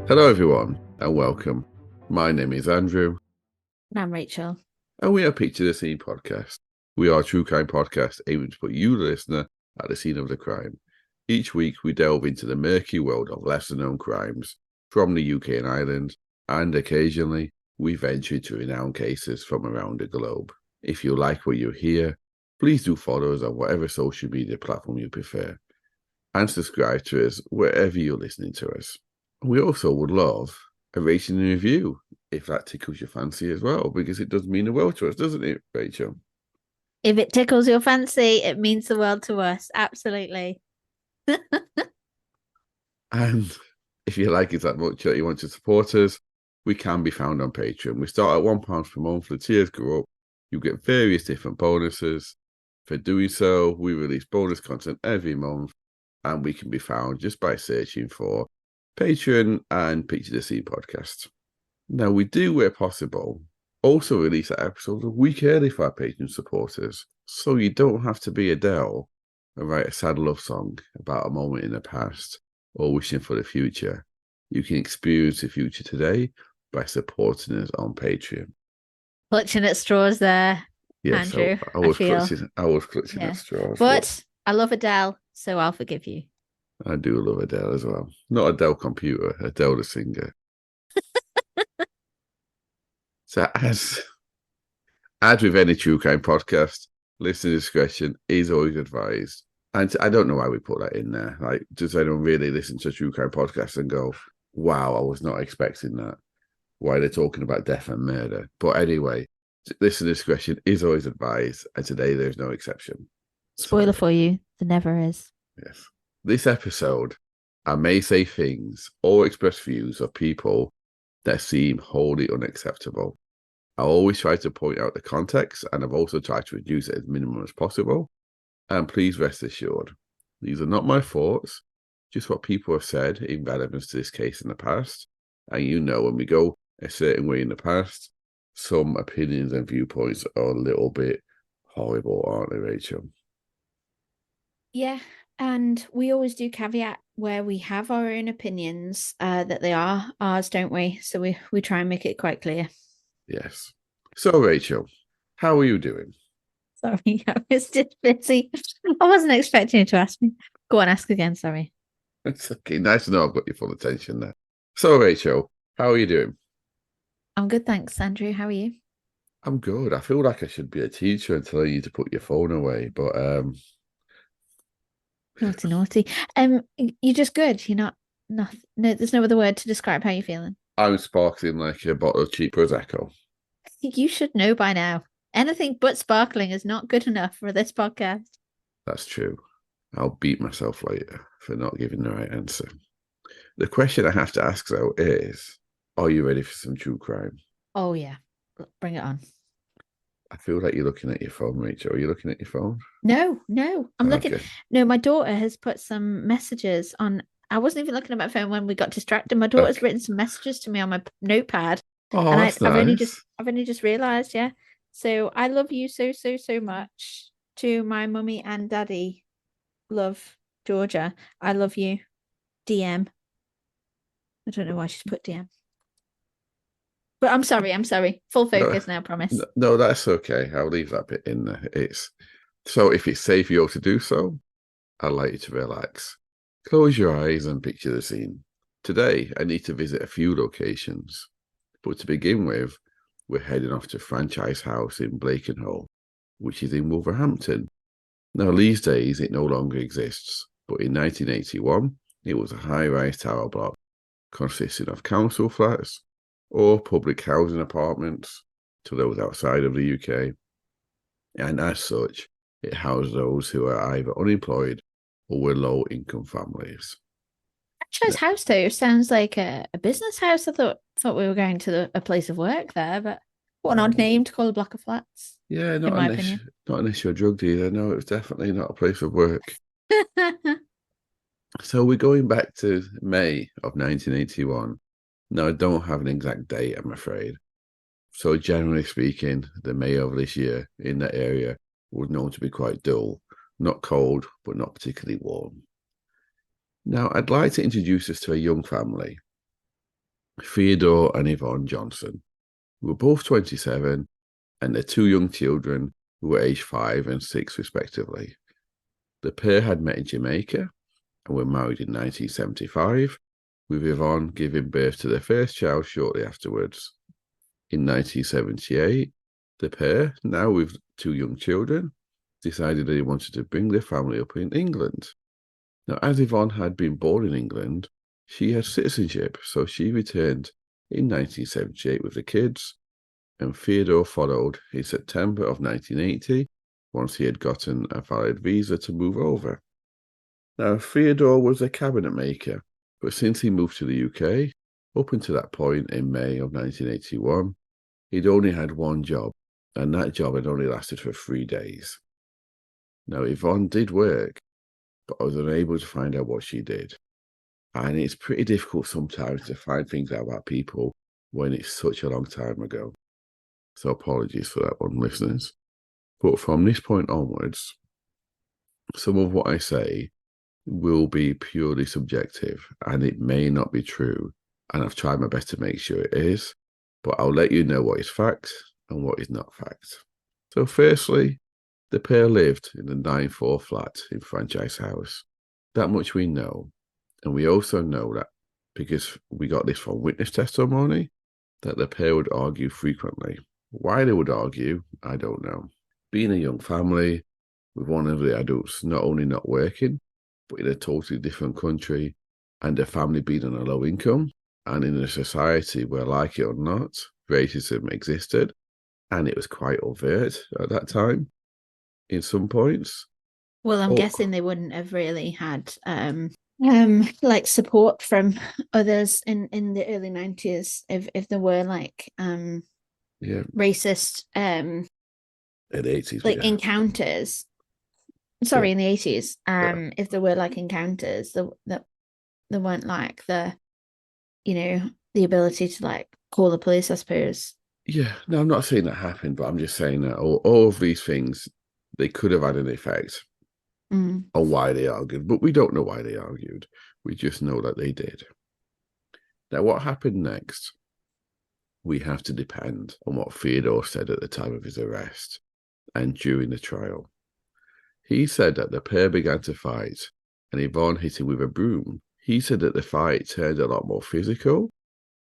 Hello, everyone, and welcome. My name is Andrew, And I'm Rachel. and we are Picture the Scene podcast. We are a true crime podcast aiming to put you, the listener, at the scene of the crime. Each week, we delve into the murky world of lesser-known crimes from the UK and Ireland, and occasionally, we venture into renowned cases from around the globe. If you like what you hear, please do follow us on whatever social media platform you prefer, and subscribe to us wherever you're listening to us. We also would love a rating and review if that tickles your fancy as well, because it does mean the world to us, doesn't it, Rachel? If it tickles your fancy, it means the world to us. Absolutely. And if you like us that much that you want to support us, we can be found on Patreon. We start at £1 per month. The tiers go up. You get various different bonuses. For doing so, we release bonus content every month, and we can be found just by searching for Patreon and Picture the Scene podcast. Now, we do, where possible, also release that episode a week early for our Patreon supporters, so you don't have to be Adele and write a sad love song about a moment in the past or wishing for the future. You can experience the future today by supporting us on Patreon. Clutching at straws there, Yes, Andrew. I I was feel. clutching at straws, But I love Adele, so I'll forgive you. I do love Adele as well. Not Adele computer, Adele the singer. So as with any true crime podcast, listener discretion is always advised. And I don't know why we put that in there. Like, does anyone really listen to a true crime podcast and go, wow, I was not expecting that? Why they're talking about death and murder? But anyway, listener discretion is always advised. And today there's no exception. Spoiler So, for you, there never is. yes. This episode, I may say things or express views of people that seem wholly unacceptable. I always try to point out the context, and I've also tried to reduce it as minimum as possible. And please rest assured, these are not my thoughts, just what people have said in relevance to this case in the past. And you know, when we go a certain way in the past, some opinions and viewpoints are a little bit horrible, aren't they, Rachel? Yeah, and we always do caveat where we have our own opinions, that they are ours, don't we? So we try and make it quite clear. Yes. So, Rachel, how are you doing? Sorry, I was just busy. I wasn't expecting you to ask me. Go on, ask again. Sorry. It's okay. Nice to know I've got your full attention there. So, Rachel, how are you doing? I'm good, thanks, Andrew. How are you? I'm good. I feel like I should be a teacher and telling you to put your phone away, but Naughty, naughty. You're just good. You're not. No, there's no other word to describe how you're feeling. I'm sparkling like a bottle of cheap Prosecco. You should know by now. Anything but sparkling is not good enough for this podcast. That's true. I'll beat myself later for not giving the right answer. The question I have to ask, though, is, are you ready for some true crime? Oh yeah, bring it on. I feel like you're looking at your phone, Rachel. Are you looking at your phone? No, I'm looking. Okay. No, my daughter has put some messages on. I wasn't even looking at my phone when we got distracted. My daughter's Okay. written some messages to me on my notepad, Oh, and that's I've nice. only just realized. Yeah. So I love you so much. To my mummy and daddy, love Georgia. I love you. DM. I don't know why she's put DM. But I'm sorry. I'm sorry. Full No, focus now, promise. no, that's okay. I'll leave that bit in there. It's so if it's safe for you to do so, I'd like you to relax. Close your eyes and picture the scene. Today, I need to visit a few locations, but to begin with, we're heading off to Franchise House in Blakenhall, which is in Wolverhampton. Now, these days, it no longer exists, but in 1981, it was a high-rise tower block consisting of council flats or public housing apartments to those outside of the UK. And as such, it housed those who are either unemployed or were low-income families. Franchise house though sounds like a business house. I thought we were going to a place of work there, but what an odd name to call a block of flats, Yeah, in my opinion. not unless you're a drug dealer. No, it's definitely not a place of work. So we're going back to May of 1981. Now, I don't have an exact date, I'm afraid. So generally speaking, the May of this year in that area was known to be quite dull, not cold, but not particularly warm. Now, I'd like to introduce us to a young family. Theodore and Yvonne Johnson, who were both 27, and their two young children, who were aged 5 and 6 respectively. The pair had met in Jamaica and were married in 1975, with Yvonne giving birth to their first child shortly afterwards. In 1978, the pair, now with two young children, decided they wanted to bring their family up in England. Now, as Yvonne had been born in England, she had citizenship, so she returned in 1978 with the kids, and Theodore followed in September of 1980 once he had gotten a valid visa to move over. Now, Theodore was a cabinet maker, but since he moved to the UK, up until that point in May of 1981, he'd only had one job, and that job had only lasted for 3 days. Now, Yvonne did work, but I was unable to find out what she did. And it's pretty difficult sometimes to find things out about people when it's such a long time ago. So apologies for that one, listeners. But from this point onwards, some of what I say will be purely subjective and it may not be true. And I've tried my best to make sure it is, but I'll let you know what is fact and what is not fact. So firstly, the pair lived in the 9-floor flat in Franchise House. That much we know. And we also know that, because we got this from witness testimony, that the pair would argue frequently. Why they would argue, I don't know. Being a young family, with one of the adults not only not working, but in a totally different country, and the family being on a low income, and in a society where, like it or not, racism existed, and it was quite overt at that time, in some points. Well, I'm guessing they wouldn't have really had like support from others in the early 90s if there were like racist in the 80s, like encounters. Sorry, in the 80s. If there were like encounters that there weren't like the ability to like call the police, I suppose. Yeah, no, I'm not saying that happened, but I'm just saying that all of these things, they could have had an effect on why they argued, but we don't know why they argued. We just know that they did. Now, what happened next? We have to depend on what Theodore said at the time of his arrest and during the trial. He said that the pair began to fight and Yvonne hit him with a broom. He said that the fight turned a lot more physical,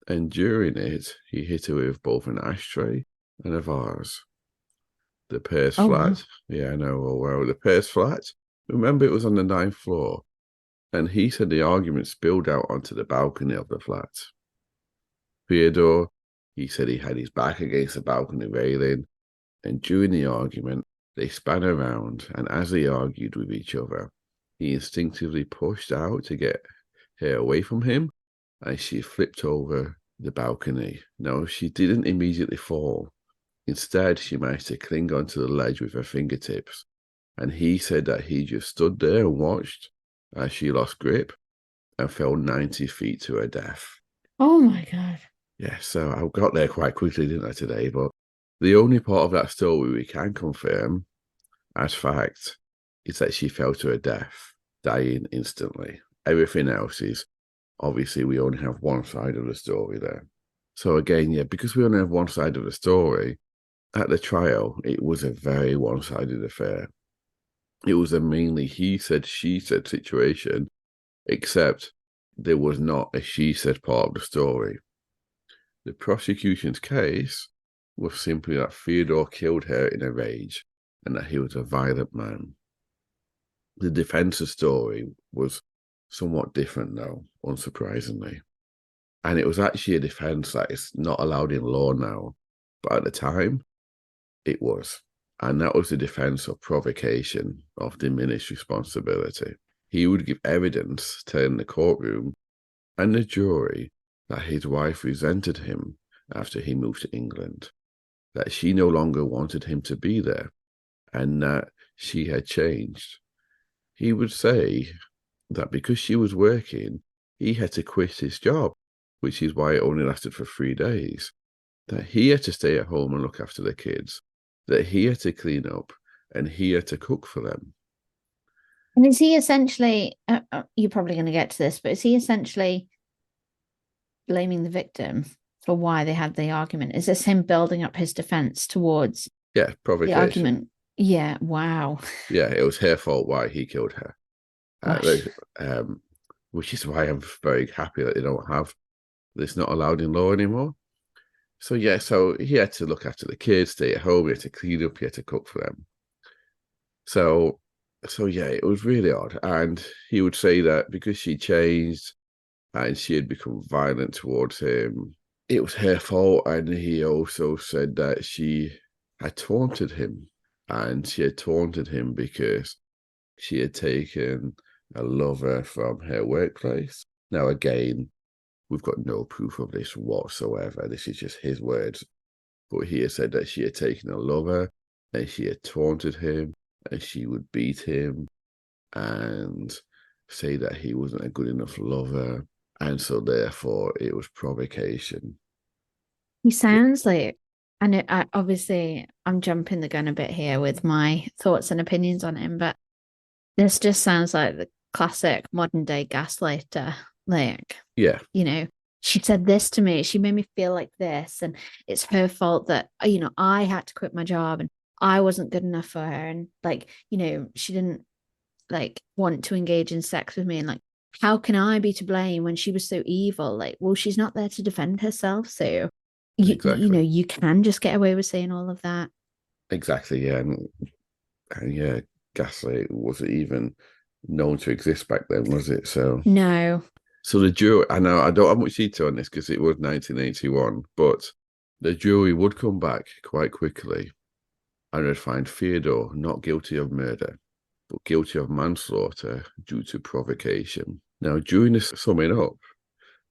and during it, he hit her with both an ashtray and a vase. The pair's flat. Wow. Yeah, I know. Oh, well, the pair's flat. Remember, it was on the 9th floor. And he said the argument spilled out onto the balcony of the flat. Theodore, he said he had his back against the balcony railing. And during the argument, they span around. And as they argued with each other, he instinctively pushed out to get her away from him. And she flipped over the balcony. No, she didn't immediately fall. Instead, she managed to cling onto the ledge with her fingertips. And he said that he just stood there and watched as she lost grip and fell 90 feet to her death. Oh my God. Yeah, so I got there quite quickly, didn't I, today? But the only part of that story we can confirm as fact is that she fell to her death, dying instantly. Everything else is, obviously, we only have one side of the story there. So again, yeah, because we only have one side of the story, at the trial, it was a very one-sided affair. It was a mainly he said, she said situation, except there was not a she said part of the story. The prosecution's case was simply that Theodore killed her in a rage and that he was a violent man. The defense's story was somewhat different, though, unsurprisingly. And it was actually a defense that is not allowed in law now, but at the time, it was. And that was the defense of provocation, of diminished responsibility. He would give evidence telling the courtroom and the jury that his wife resented him after he moved to England, that she no longer wanted him to be there, and that she had changed. He would say that because she was working, he had to quit his job, which is why it only lasted for 3 days, that he had to stay at home and look after the kids, that he had to clean up and he had to cook for them. And is he essentially, you're probably going to get to this, but is he essentially blaming the victim for why they had the argument? Is this him building up his defense towards Yeah, the provocation. argument? Yeah, wow. Yeah, it was her fault why he killed her. Gosh. Which is why I'm very happy that they don't have this not allowed in law anymore. So yeah, so he had to look after the kids, stay at home, he had to clean up, he had to cook for them. So yeah, it was really odd. And he would say that because she changed and she had become violent towards him, it was her fault. And he also said that she had taunted him. And she had taunted him because she had taken a lover from her workplace. Now, again, we've got no proof of this whatsoever. This is just his words. But he had said that she had taken a lover and she had taunted him and she would beat him and say that he wasn't a good enough lover. And so therefore it was provocation. He sounds like, and obviously I'm jumping the gun a bit here with my thoughts and opinions on him, but this just sounds like the classic modern day gaslighter. Like, Yeah, she said this to me, she made me feel like this, and it's her fault that, I had to quit my job and I wasn't good enough for her. And like, she didn't like want to engage in sex with me. And like, how can I be to blame when she was so evil? Like, well, she's not there to defend herself. So exactly. you can just get away with saying all of that. Exactly, yeah. And yeah, gaslight wasn't even known to exist back then, was it? So No. the jury, I know I don't have much detail on this because it was 1981, but the jury would come back quite quickly and would find Theodore not guilty of murder, but guilty of manslaughter due to provocation. Now, during this summing up,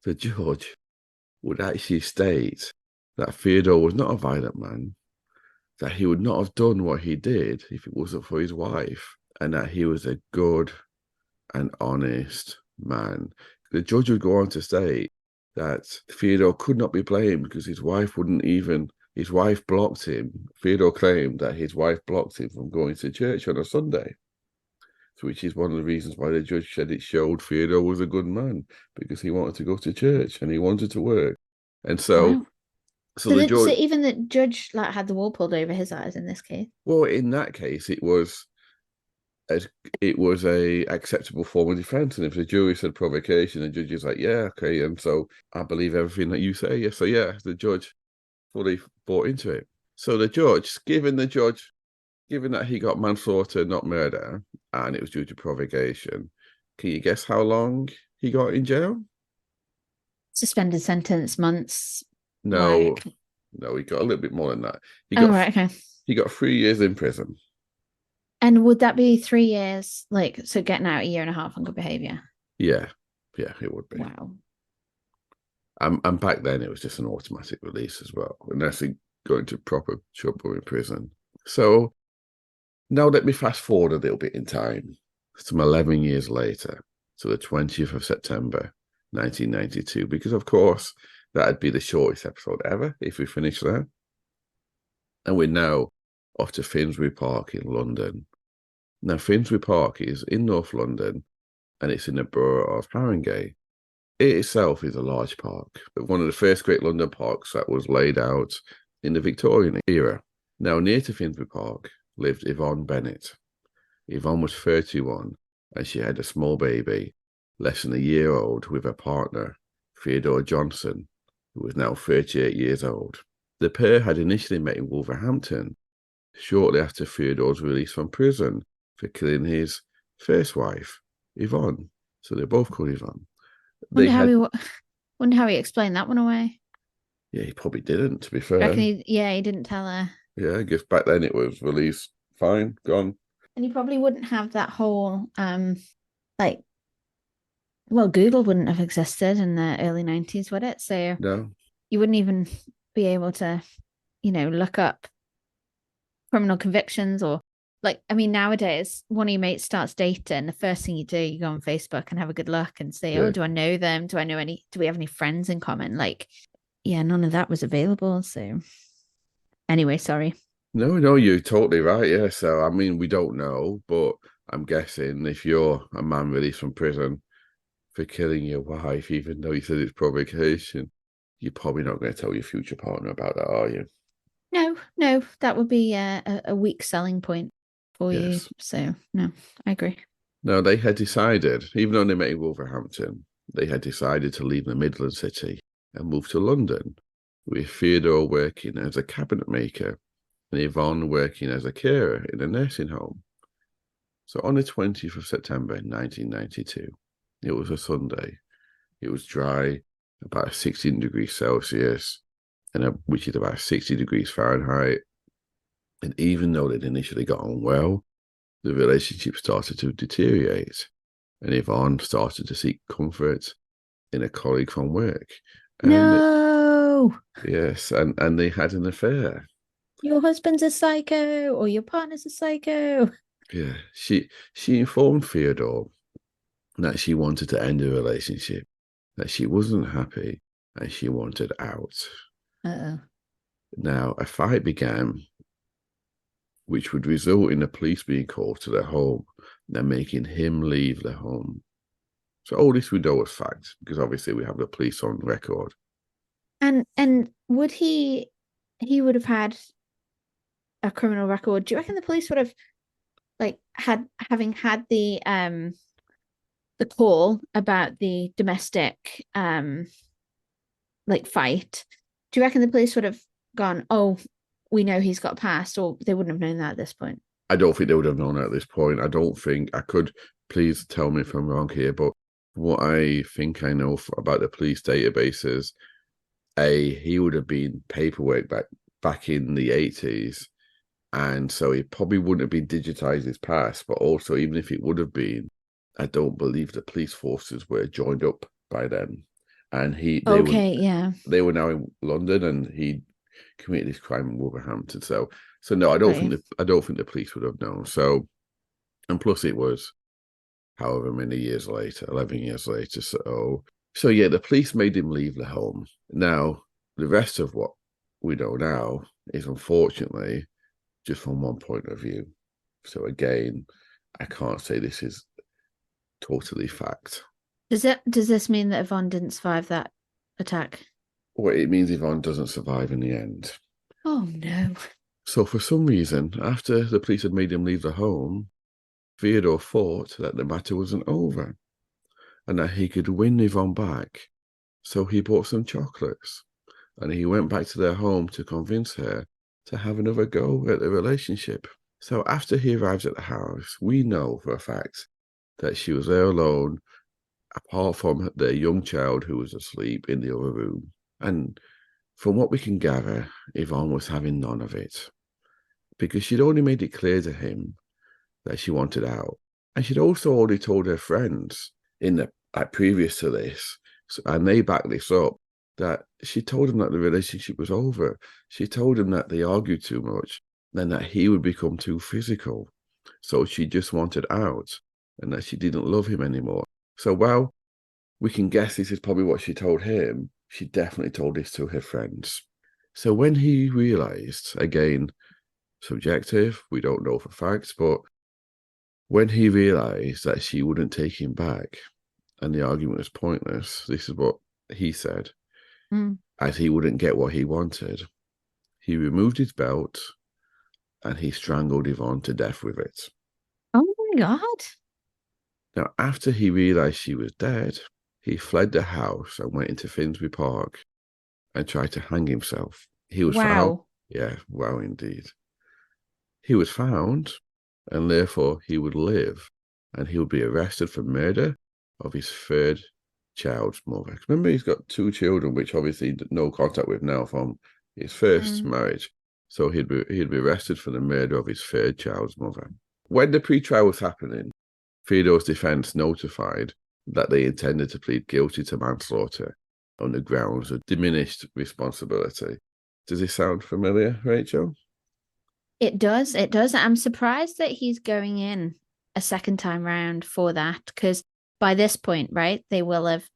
the judge would actually state that Theodore was not a violent man, that he would not have done what he did if it wasn't for his wife, and that he was a good and honest man. The judge would go on to state that Theodore could not be blamed because his wife blocked him. Theodore claimed that his wife blocked him from going to church on a Sunday, which is one of the reasons why the judge said it showed Theodore was a good man, because he wanted to go to church and he wanted to work. And so, Wow. so the judge, So even the judge like had the wool pulled over his eyes in this case. well, in that case, it was a acceptable form of defense. And if the jury said provocation, the judge is like, yeah, okay. And so I believe everything that you say. Yeah. So yeah, the judge fully bought into it. So the judge, given that he got manslaughter, not murder, and it was due to provocation, can you guess how long he got in jail? Suspended sentence, months. No, no, he got a little bit more than that. Right, okay. He got 3 years in prison. And would that be 3 years? Like, so getting out a year and a half on good behavior? Yeah, it would be. Wow. And back then it was just an automatic release as well, unless he go into proper trouble in prison. So now let me fast forward a little bit in time. Some 11 years later, to the 20th of September, 1992, because of course that'd be the shortest episode ever if we finish there. And we're now off to Finsbury Park in London. Now, Finsbury Park is in North London and it's in the borough of Haringey. It itself is a large park, but one of the first great London parks that was laid out in the Victorian era. Now, near to Finsbury Park lived Yvonne Bennett. Yvonne was 31 and she had a small baby, less than a year old, with her partner, Theodore Johnson, who was now 38 years old. The pair had initially met in Wolverhampton, shortly after Theodore's release from prison for killing his first wife, Yvonne. So they're both called Yvonne. Wonder how he explained that one away. Yeah, he probably didn't, to be fair. Reckon he didn't tell her. Yeah, I guess back then it was released, fine, gone. And he probably wouldn't have that whole like, well, Google wouldn't have existed in the early 90s, would it? So No. you wouldn't even be able to, look up criminal convictions or like, I mean, nowadays, one of your mates starts dating, the first thing you do, you go on Facebook and have a good look and say, Yeah. oh, do I know them? Do we have any friends in common? Like, yeah, none of that was available. So anyway, sorry. No, you're totally right. Yeah. So, I mean, we don't know, but I'm guessing if you're a man released from prison for killing your wife, even though you said it's provocation, you're probably not going to tell your future partner about that, are you? No, that would be a weak selling point for you. Yes. So no, I agree. No, they had decided, even though they met in Wolverhampton, they had decided to leave the Midland city and move to London, with Theodore working as a cabinet maker and Yvonne working as a carer in a nursing home. So on the 20th of September 1992, it was a Sunday. It was dry, about 16 degrees Celsius, which is about 60 degrees Fahrenheit. And even though they'd initially got on well, the relationship started to deteriorate. And Yvonne started to seek comfort in a colleague from work. And No, yes, and they had an affair. your husband's a psycho or your partner's a psycho. Yeah, she informed Theodore that she wanted to end the relationship, that she wasn't happy, and she wanted out. Uh-oh. Now, a fight began, which would result in the police being called to their home and making him leave the home. So all this we know was fact, because obviously we have the police on record. And would he would have had a criminal record? Do you reckon the police would have having had the call about the domestic fight? Do you reckon the police would have gone, oh, we know he's got a past, or they wouldn't have known that at this point? I don't think they would have known at this point. I don't think I could. Please tell me if I'm wrong here, but what I think I know about the police databases, he would have been paperwork back in the 80s, and so he probably wouldn't have been digitized his past. But also, even if it would have been, I don't believe the police forces were joined up by then, and they were now in London, and he committed his crime in Wolverhampton. So no, I don't think the police would have known. So, and plus it was however many years later, 11 years later. So yeah, the police made him leave the home. Now, the rest of what we know now is unfortunately just from one point of view. So again, I can't say this is totally fact. Does this mean that Yvonne didn't survive that attack? Well, it means Yvonne doesn't survive in the end. Oh no. So for some reason, after the police had made him leave the home, Theodore thought that the matter wasn't over and that he could win Yvonne back. So he bought some chocolates and he went back to their home to convince her to have another go at the relationship. So after he arrives at the house, we know for a fact that she was there alone, apart from their young child who was asleep in the other room. And from what we can gather, Yvonne was having none of it, because she'd only made it clear to him that she wanted out. And she'd also already told her friends previous to this, and they backed this up, that she told him that the relationship was over. She told him that they argued too much and that he would become too physical. So she just wanted out and that she didn't love him anymore. So while we can guess this is probably what she told him, she definitely told this to her friends. So when he realized, again, subjective, we don't know for facts, but when he realized that she wouldn't take him back and the argument was pointless, this is what he said, as he wouldn't get what he wanted. He removed his belt and he strangled Yvonne to death with it. Oh my God. Now, after he realized she was dead, he fled the house and went into Finsbury Park and tried to hang himself. He was found. Yeah, wow, indeed. He was found, and therefore he would live, and he would be arrested for murder of his third child's mother. Remember, he's got two children, which obviously no contact with now from his first marriage. So he'd be arrested for the murder of his third child's mother. When the pre-trial was happening, Theodore's defense notified that they intended to plead guilty to manslaughter on the grounds of diminished responsibility. Does this sound familiar, Rachel? It does. It does. I'm surprised that he's going in a second time round for that, because by this point, right, they will have,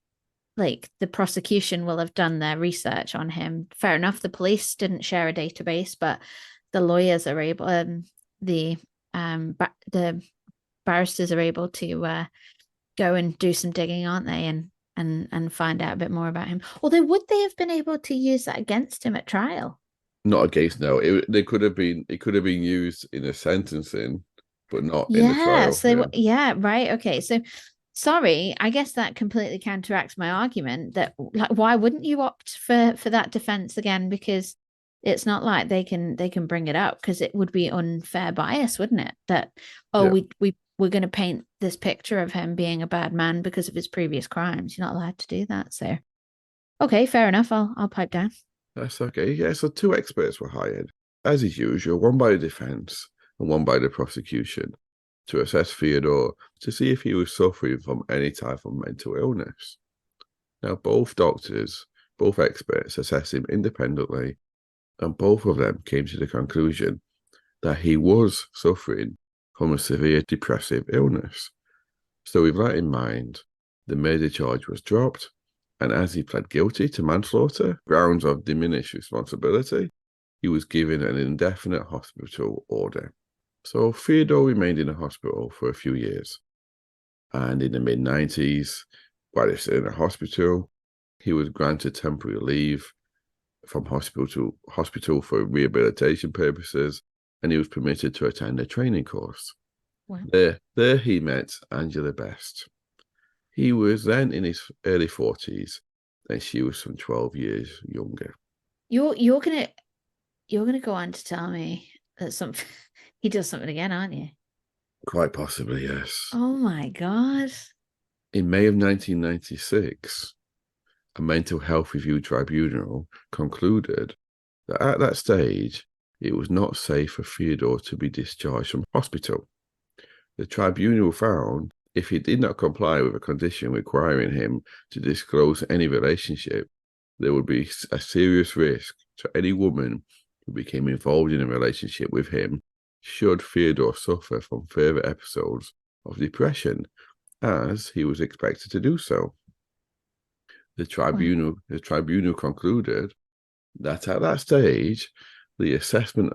the prosecution will have done their research on him. Fair enough. The police didn't share a database, but the lawyers are able, the barristers are able to go and do some digging, aren't they? And find out a bit more about him. Although, would they have been able to use that against him at trial? Not against no. They could have been. It could have been used in the sentencing, but not in the Yeah. trial. So they Yeah, were, yeah, right. Okay. So sorry, I guess that completely counteracts my argument that, like, why wouldn't you opt for that defense again? Because it's not like they can bring it up, because it would be unfair bias, wouldn't it? That, oh, yeah. we're going to paint this picture of him being a bad man because of his previous crimes. You're not allowed to do that. So okay, fair enough. I'll pipe down. That's okay. Yeah. So two experts were hired, as is usual, one by the defense and one by the prosecution, to assess Theodore to see if he was suffering from any type of mental illness. Now, both experts assessed him independently, and both of them came to the conclusion that he was suffering from a severe depressive illness. So, with that in mind, the murder charge was dropped, and as he pled guilty to manslaughter, grounds of diminished responsibility, he was given an indefinite hospital order. So, Theodore remained in the hospital for a few years, and in the mid-90s, while he was in a hospital, he was granted temporary leave from hospital for rehabilitation purposes, and he was permitted to attend a training course. Wow. There he met Angela Best. He was then in his early 40s, and she was some 12 years younger. You're gonna go on to tell me that something he does something again, aren't you? Quite possibly, yes. Oh my God. In May of 1996, a mental health review tribunal concluded that at that stage, it was not safe for Theodore to be discharged from hospital. The tribunal found if he did not comply with a condition requiring him to disclose any relationship, there would be a serious risk to any woman who became involved in a relationship with him should Theodore suffer from further episodes of depression, as he was expected to do so. The tribunal concluded that at that stage, the assessment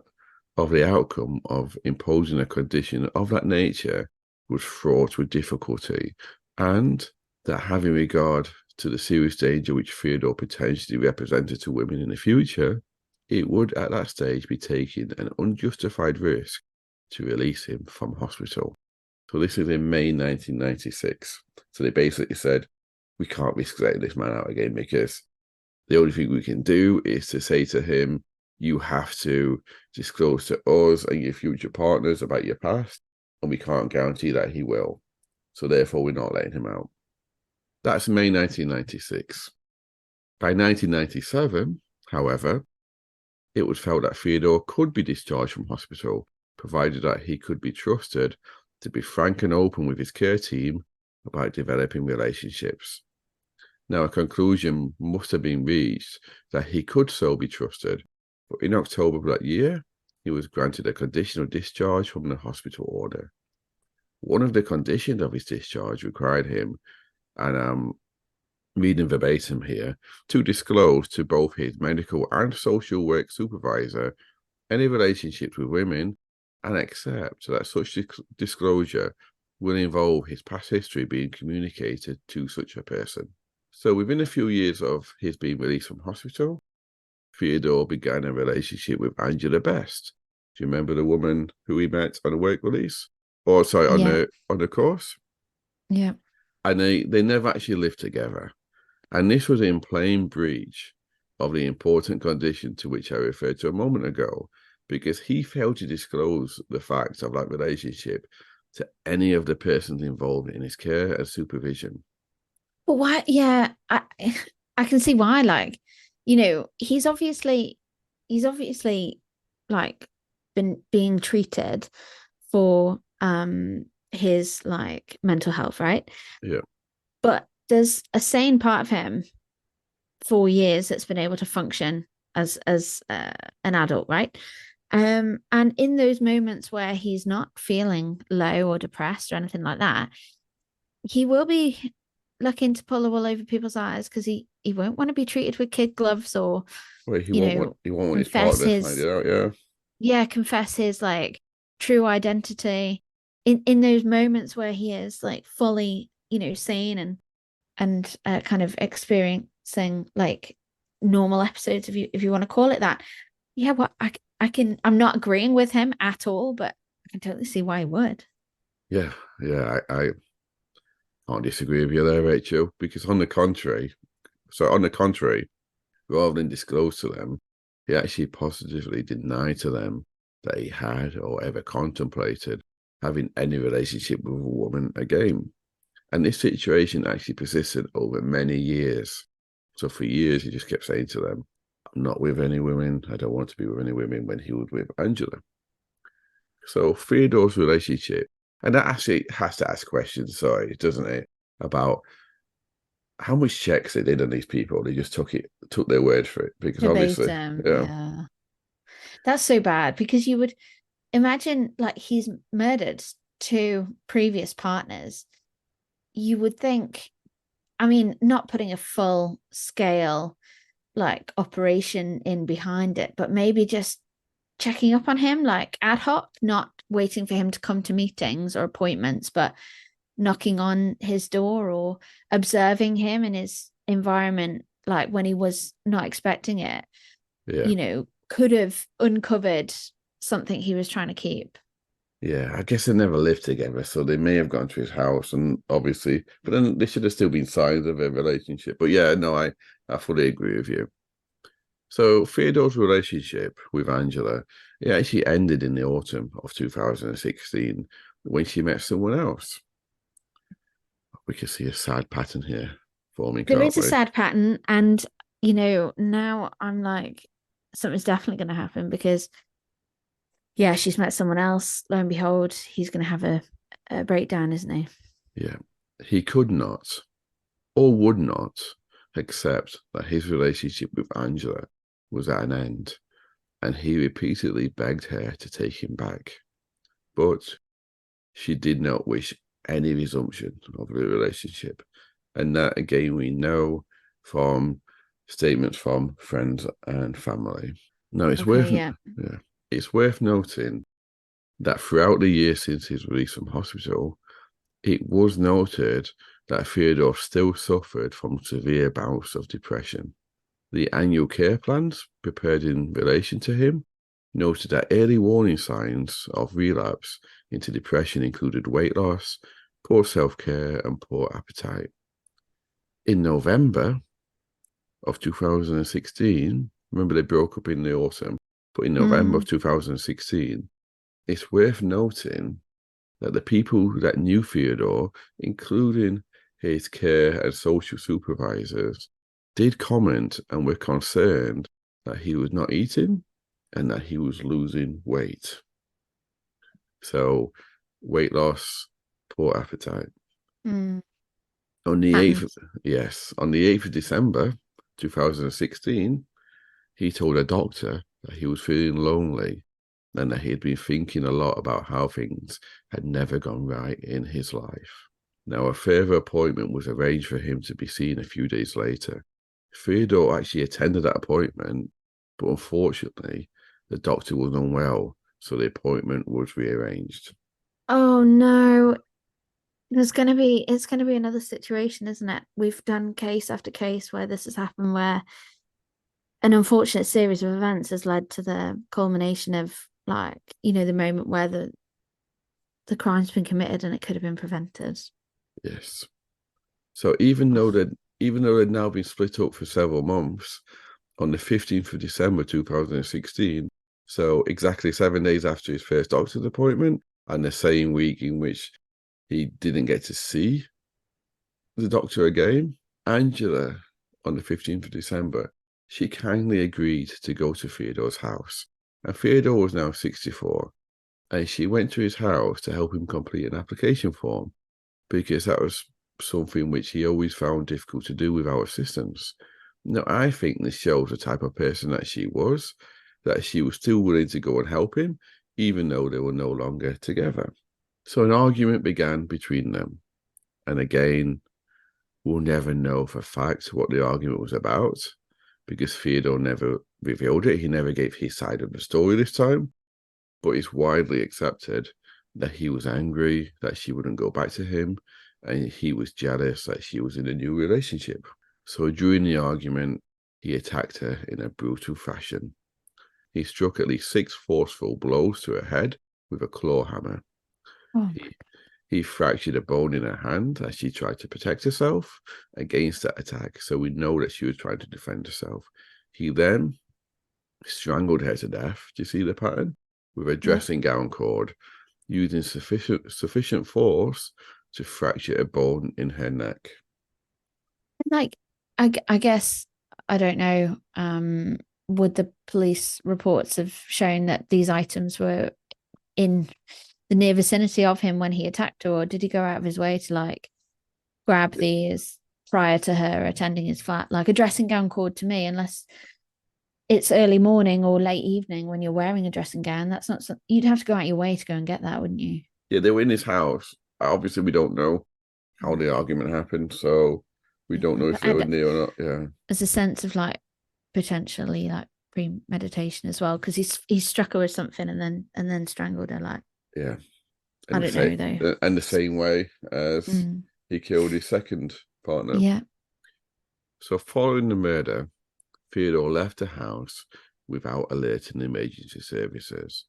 of the outcome of imposing a condition of that nature was fraught with difficulty, and that having regard to the serious danger which Theodore potentially represented to women in the future, it would at that stage be taking an unjustified risk to release him from hospital. So this is in May 1996. So they basically said, we can't risk letting this man out again, because the only thing we can do is to say to him, you have to disclose to us and your future partners about your past, and we can't guarantee that he will. So therefore, we're not letting him out. That's May 1996. By 1997, however, it was felt that Theodore could be discharged from hospital, provided that he could be trusted to be frank and open with his care team about developing relationships. Now, a conclusion must have been reached that he could so be trusted, but in October of that year, he was granted a conditional discharge from the hospital order. One of the conditions of his discharge required him, and I'm reading verbatim here, to disclose to both his medical and social work supervisor any relationships with women, and accept that such disclosure will involve his past history being communicated to such a person. So within a few years of his being released from hospital, Theodore began a relationship with Angela Best. Do you remember the woman who he met on a work release? Or sorry, on the course? Yeah. And they never actually lived together. And this was in plain breach of the important condition to which I referred to a moment ago, because he failed to disclose the facts of that relationship to any of the persons involved in his care and supervision. But why? Yeah, I can see why. Like, he's obviously like been being treated for his like mental health, right? Yeah. But there's a sane part of him for years that's been able to function as an adult, right? And in those moments where he's not feeling low or depressed or anything like that, he will be looking to pull the wool over people's eyes, because he won't want to be treated with kid gloves, or Well, he won't want his confess partner to find his it out, confess his like true identity in those moments where he is like fully sane and kind of experiencing like normal episodes, if you want to call it that. Yeah, well, I'm not agreeing with him at all, but I can totally see why he would. Yeah, I can't disagree with you there, Rachel, because on the contrary, rather than disclose to them, he actually positively denied to them that he had or ever contemplated having any relationship with a woman again. And this situation actually persisted over many years. So for years, he just kept saying to them, I'm not with any women. I don't want to be with any women, when he was with Angela. So Theodore's relationship, and that actually has to ask questions, sorry, doesn't it? About how much checks they did on these people. They just took their word for it. Because obviously, Verbatim, yeah. That's so bad, because you would imagine, like, he's murdered two previous partners. You would think, I mean, not putting a full scale like operation in behind it, but maybe just checking up on him like ad hoc, not waiting for him to come to meetings or appointments, but knocking on his door or observing him in his environment, like when he was not expecting it, yeah. Could have uncovered something he was trying to keep. Yeah, I guess they never lived together, so they may have gone to his house, and obviously, but then there should have still been signs of a relationship. But yeah, no, I fully agree with you. So Theodore's relationship with Angela, it actually ended in the autumn of 2016 when she met someone else. We can see a sad pattern here forming, There can't is a we? sad pattern, and now I'm like, something's definitely going to happen, because yeah, she's met someone else. Lo and behold, he's going to have a breakdown, isn't he? Yeah. He could not or would not accept that his relationship with Angela was at an end, and he repeatedly begged her to take him back. But she did not wish any resumption of the relationship. And that, again, we know from statements from friends and family. Now, Okay, yeah. it's worth noting that throughout the years since his release from hospital, it was noted that Theodore still suffered from severe bouts of depression. The annual care plans prepared in relation to him noted that early warning signs of relapse into depression included weight loss, poor self-care, and poor appetite. In November of 2016, remember they broke up in the autumn, but in November of 2016, it's worth noting that the people that knew Theodore, including his care and social supervisors, did comment and were concerned that he was not eating and that he was losing weight. So, weight loss, poor appetite. Mm. On the 8th, Patterns. on the 8th of December, 2016, he told a doctor that he was feeling lonely and that he had been thinking a lot about how things had never gone right in his life. Now, a further appointment was arranged for him to be seen a few days later. Theodore actually attended that appointment, but unfortunately, the doctor was unwell, so the appointment was rearranged. Oh no. It's gonna be another situation, isn't it? We've done case after case where this has happened, where an unfortunate series of events has led to the culmination of, like, the moment where the crime's been committed and it could have been prevented. Yes. So even though they'd now been split up for several months, on the 15th of December 2016, so exactly 7 days after his first doctor's appointment, and the same week in which he didn't get to see the doctor again, Angela, on the 15th of December, she kindly agreed to go to Theodore's house. And Theodore was now 64, and she went to his house to help him complete an application form, because that was something which he always found difficult to do without assistance. Now, I think this shows the type of person that she was still willing to go and help him, even though they were no longer together. So an argument began between them. And again, we'll never know for fact what the argument was about, because Theodore never revealed it. He never gave his side of the story this time. But it's widely accepted that he was angry that she wouldn't go back to him, and he was jealous that she was in a new relationship. So during the argument, he attacked her in a brutal fashion. He struck at least 6 forceful blows to her head with a claw hammer. Oh, He fractured a bone in her hand as she tried to protect herself against that attack. So we know that she was trying to defend herself. He then strangled her to death. Do you see the pattern? With a dressing gown cord, using sufficient force to fracture a bone in her neck. like I guess I don't know. Would the police reports have shown that these items were in the near vicinity of him when he attacked her, or did he go out of his way to like grab these prior to her attending his flat? Like a dressing gown cord to me, unless it's early morning or late evening when you're wearing a dressing gown, that's not something you'd have to go out your way to go and get that, wouldn't you? Yeah, they were in his house. Obviously, we don't know how the argument happened, so we don't know if they were near or not. Yeah, there's a sense of like potentially like premeditation as well, because he struck her with something and then strangled her. Like, yeah. I don't know though. And the same way as he killed his second partner. Yeah. So following the murder, Theodore left the house without alerting the emergency services.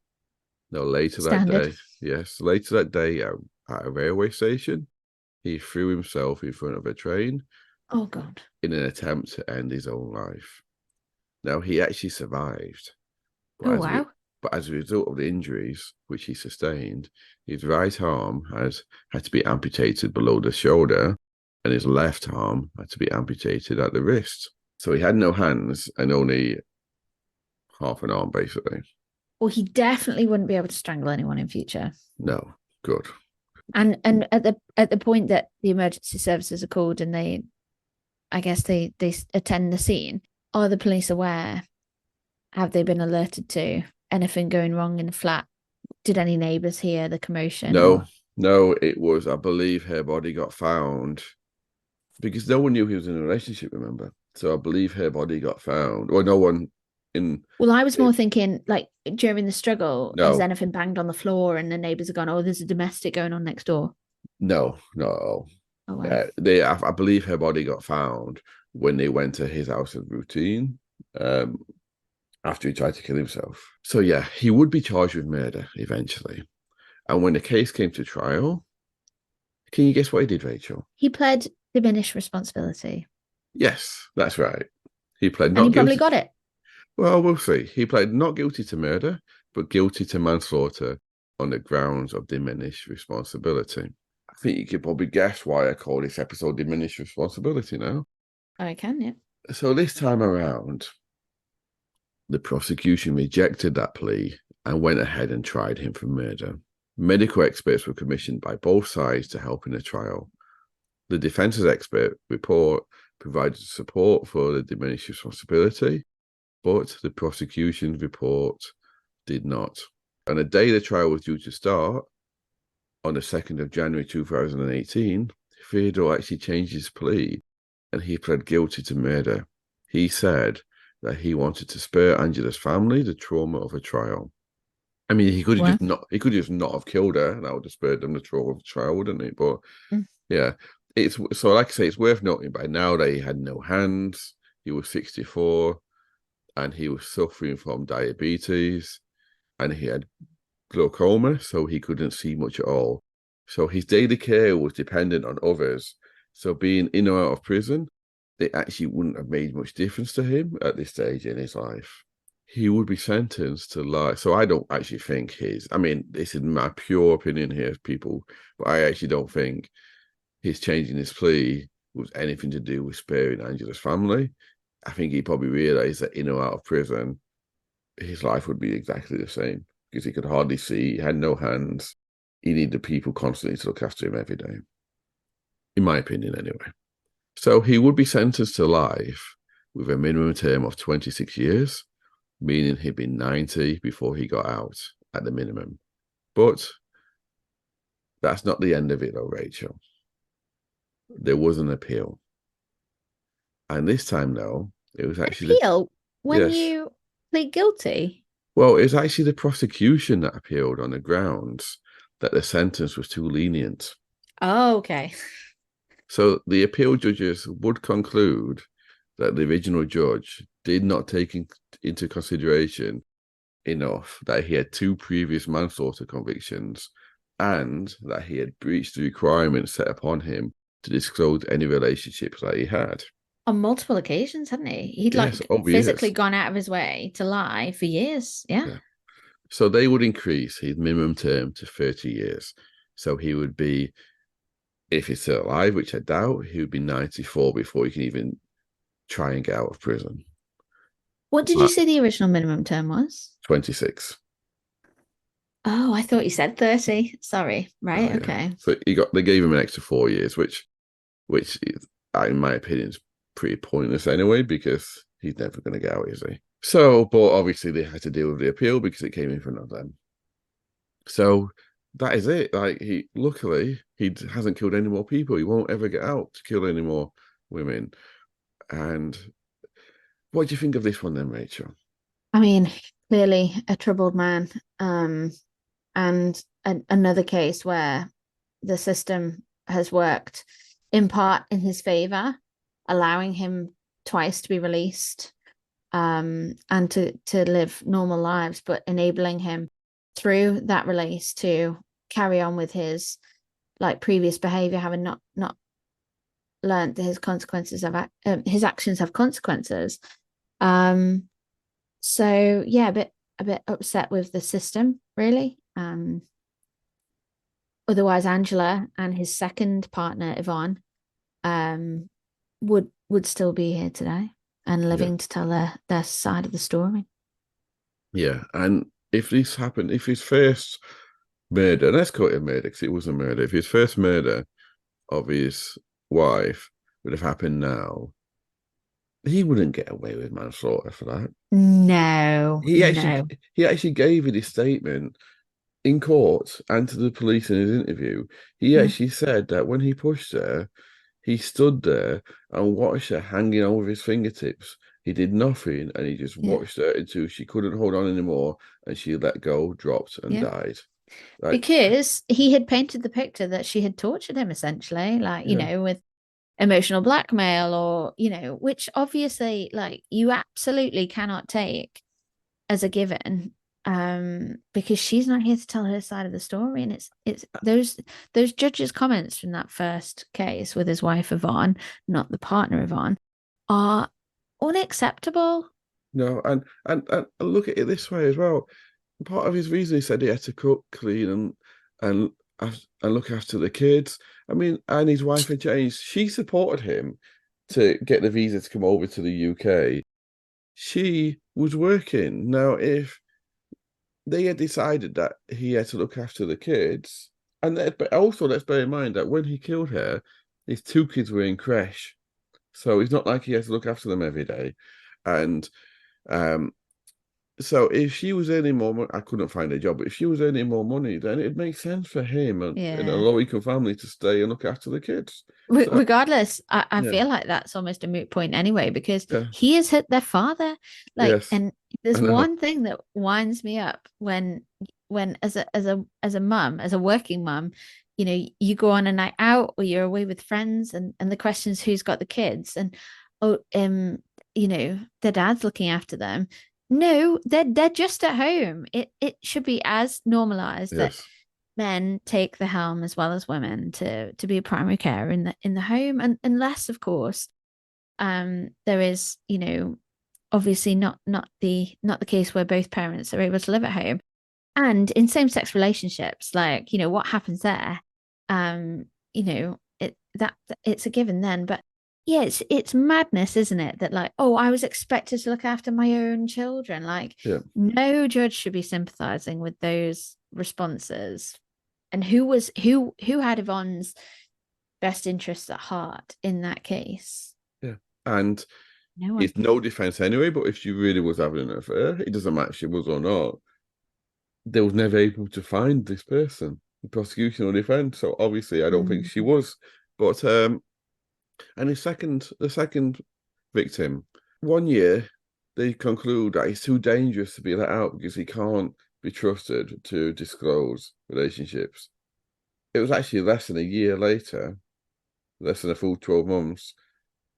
Now later Standard. that day at a railway station, he threw himself in front of a train. Oh God. In an attempt to end his own life. Now he actually survived. Oh wow. But as a result of the injuries which he sustained, his right arm had to be amputated below the shoulder, and his left arm had to be amputated at the wrist. So he had no hands and only half an arm, basically. Well, he definitely wouldn't be able to strangle anyone in future. No, good. And at the point that the emergency services are called and they attend the scene, are the police aware? Have they been alerted to anything going wrong in the flat? Did any neighbours hear the commotion? No, it was, I believe her body got found because no one knew he was in a relationship, remember? So I believe her body got found. Or no one in... Well, I was more thinking like during the struggle, No. has anything banged on the floor and the neighbours have gone, oh, there's a domestic going on next door? No. Oh, wow. I believe her body got found when they went to his house of routine after he tried to kill himself. So yeah, he would be charged with murder eventually. And when the case came to trial, can you guess what he did, Rachel? He pled diminished responsibility. Yes, that's right. He pled not guilty. And he probably got it. Well, we'll see. He pled not guilty to murder, but guilty to manslaughter on the grounds of diminished responsibility. I think you could probably guess why I call this episode Diminished Responsibility now. I can, yeah. So this time around, the prosecution rejected that plea and went ahead and tried him for murder. Medical experts were commissioned by both sides to help in the trial. The defense's expert report provided support for the diminished responsibility, but the prosecution's report did not. On the day the trial was due to start, on the 2nd of January 2018, Theodore actually changed his plea and he pled guilty to murder. He said that he wanted to spare Angela's family the trauma of a trial. I mean, he could have just not have killed her, and that would have spared them the trauma of a trial, wouldn't it? But yeah, it's so like I say, it's worth noting by now that he had no hands. He was 64, and he was suffering from diabetes, and he had glaucoma, so he couldn't see much at all. So his daily care was dependent on others. So being in or out of prison, it actually wouldn't have made much difference to him at this stage in his life. He would be sentenced to life. So I don't actually think I mean, this is my pure opinion here, people, but I actually don't think his changing his plea was anything to do with sparing Angela's family. I think he probably realized that in or out of prison, his life would be exactly the same because he could hardly see, he had no hands. He needed people constantly to look after him every day. In my opinion, anyway. So he would be sentenced to life with a minimum term of 26 years, meaning he'd been 90 before he got out at the minimum. But that's not the end of it, though, Rachel. There was an appeal. And this time, though, it was actually... Appeal? When you plead guilty? Well, it's actually the prosecution that appealed on the grounds that the sentence was too lenient. Oh, okay. So the appeal judges would conclude that the original judge did not take into consideration enough that he had 2 previous manslaughter convictions and that he had breached the requirements set upon him to disclose any relationships that he had. On multiple occasions, hadn't he? He'd Yes, like over physically years. gone out of his way to lie for years. Yeah. Yeah. So they would increase his minimum term to 30 years. So he would be, if he's still alive, which I doubt, he would be 94 before he can even try and get out of prison. What did you But say the original minimum term was? 26. Oh, I thought you said 30. Sorry. Oh Right. yeah. Okay. So they gave him an extra 4 years, which is, in my opinion, is pretty pointless anyway, because he's never going to get out, is he? So, but obviously they had to deal with the appeal because it came in front of them. So that is it. Like luckily he hasn't killed any more people. He won't ever get out to kill any more women. And what do you think of this one then, Rachel? I mean, clearly a troubled man. And another case where the system has worked in part in his favor, allowing him twice to be released, and to live normal lives, but enabling him through that release to carry on with his like previous behavior, having not learned that his consequences of his actions have consequences. So yeah, a bit upset with the system, really. Otherwise, Angela and his second partner, Yvonne, would still be here today and Yeah. living to tell their side of the story. Yeah. And if this happened, if his first murder, let's call it a murder because it was a murder, if his first murder of his wife would have happened now, he wouldn't get away with manslaughter for that. No, He actually no. he actually gave it his statement in court and to the police in his interview. He Yeah, actually said that when he pushed her, he stood there and watched her hanging over his fingertips. He did nothing and he just yeah, watched her until she couldn't hold on anymore and she let go, dropped, and yeah. died. Like, Because he had painted the picture that she had tortured him essentially, like, yeah, with emotional blackmail or, which obviously, like, you absolutely cannot take as a given, because she's not here to tell her side of the story. And it's those judges' comments from that first case with his wife Yvonne, not the partner Yvonne, are unacceptable. no, and look at it this way as well. Part of his reason he said he had to cook, clean, and and look after the kids. I mean, and his wife had changed. She supported him to get the visa to come over to the UK. She was working. Now, if they had decided that he had to look after the kids, but also let's bear in mind that when he killed her, his 2 kids were in creche, so it's not like he has to look after them every day, and um, so if she was earning more money, I couldn't find a job, but if she was earning more money, then it makes sense for him and in a Yeah. low-income family to stay and look after the kids. So Regardless, I yeah, feel like that's almost a moot point anyway, because yeah, he has hit their father. Like, yes, and I there's know, one thing that winds me up when as a mum, as a working mum, you go on a night out or you're away with friends, and the question's who's got the kids, and oh, their dad's looking after them. No, they're just at home. It should be as normalized that yes, men take the helm as well as women to be a primary carer in the home, and unless of course there is, obviously not the case where both parents are able to live at home. And in same-sex relationships, like, what happens there, it's a given then. But yeah, it's madness, isn't it, that, like, oh, I was expected to look after my own children. Like, yeah. no judge should be sympathizing with those responses. And who had Yvonne's best interests at heart in that case? Yeah. And No one. it's no defense anyway, but if she really was having an affair, it doesn't matter if she was or not, they was never able to find this person, the prosecution or defense. So obviously I don't think she Mm. was. But and the second victim, 1 year, they conclude that he's too dangerous to be let out because he can't be trusted to disclose relationships. it was actually less than a year later, less than a full 12 months,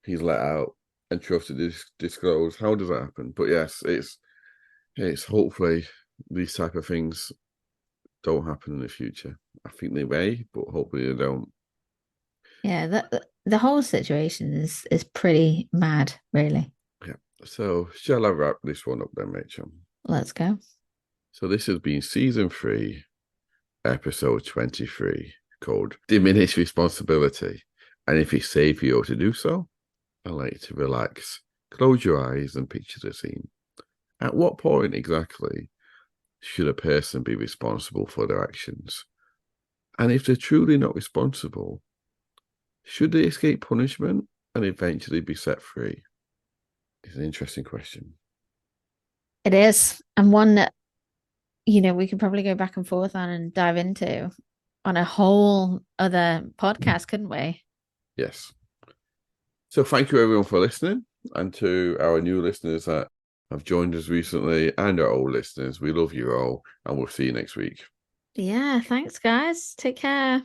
he's let out and chose to disclose. How does that happen? But yes, it's hopefully these type of things don't happen in the future. I think they may, but hopefully they don't. Yeah, the whole situation is pretty mad, really. Yeah. So shall I wrap this one up then, Rachel? Let's go. So this has been season 3, episode 23, called Diminished Responsibility. And if it's safe for you to do so, I'd like you to relax, close your eyes and picture the scene. At what point exactly should a person be responsible for their actions? And if they're truly not responsible, should they escape punishment and eventually be set free? It's an interesting question. It is. And one that, we could probably go back and forth on and dive into on a whole other podcast, couldn't we? Yes. So thank you everyone for listening, and to our new listeners that have joined us recently and our old listeners, we love you all and we'll see you next week. Yeah, thanks guys. Take care.